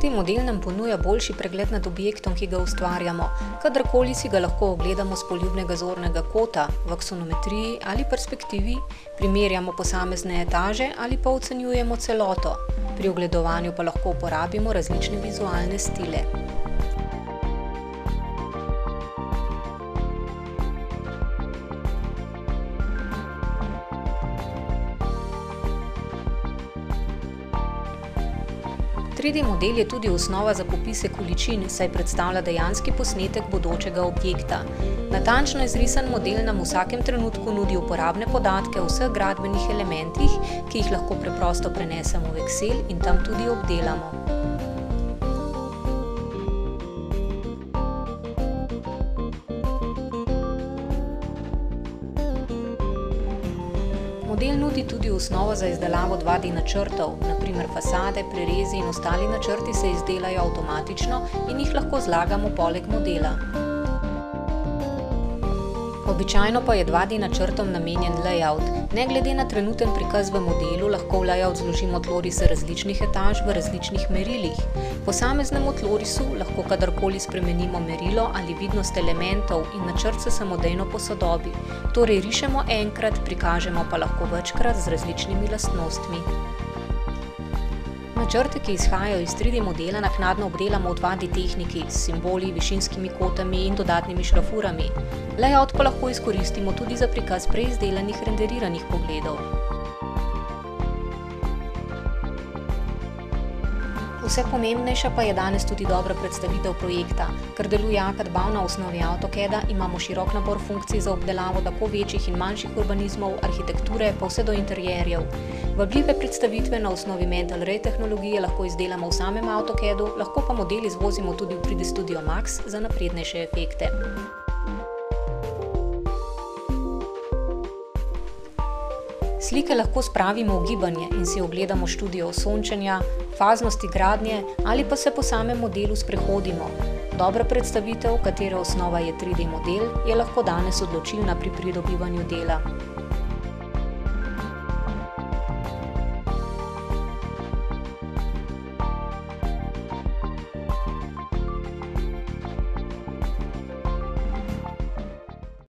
3D model nam ponuja boljši pregled nad objektom, ki ga ustvarjamo, kadarkoli si ga lahko ogledamo s poljubnega zornega kota, v aksonometriji ali perspektivi, primerjamo posamezne etaže ali pa ocenjujemo celoto. Pri ogledovanju pa lahko uporabimo različne vizualne stile. Tridni model je tudi osnova za popise količin, saj predstavlja dejanski posnetek bodočega objekta. Natančno izrisan model nam v vsakem trenutku nudi uporabne podatke o vseh gradbenih elementih, ki jih lahko preprosto prenesemo v Excel in tam tudi obdelamo. Model nudi tudi osnovo za izdelavo 2D načrtov, na primer fasade, prerezi in ostali načrti se izdelajo avtomatično in jih lahko zlagamo poleg modela. Običajno pa je 2D načrtom namenjen layout. Ne glede na trenuten prikaz v modelu, lahko v layout zložimo tlorise različnih etaž v različnih merilih. Posameznemu tlorisu lahko kadarkoli spremenimo merilo ali vidnost elementov in načrt se samodejno posodobi. Torej rišemo enkrat, prikažemo pa lahko večkrat z različnimi lastnostmi. Načrte, ki izhajajo iz 3D modela, naknadno obdelamo v 2D tehniki s simboli, višinskimi kotami in dodatnimi šrafurami. Layout pa lahko izkoristimo tudi za prikaz preizdelanih renderiranih pogledov. Vse pomembnejša pa je danes tudi dobra predstavitev projekta. Ker deluje ACAD-BAV na osnovi AutoCAD-a, imamo širok nabor funkcij za obdelavo tako večjih in manjših urbanizmov, arhitekture pa vse do interierjev. Vabljive predstavitve na osnovi Mental Ray tehnologije lahko izdelamo v samem AutoCAD-u, lahko pa model izvozimo tudi v 3D Studio Max za naprednejše efekte. Slike lahko spravimo v gibanje in si ogledamo študijo osončenja, faznosti gradnje ali pa se po samem modelu sprehodimo. Dobra predstavitev, katere osnova je 3D model, je lahko danes odločilna pri pridobivanju dela.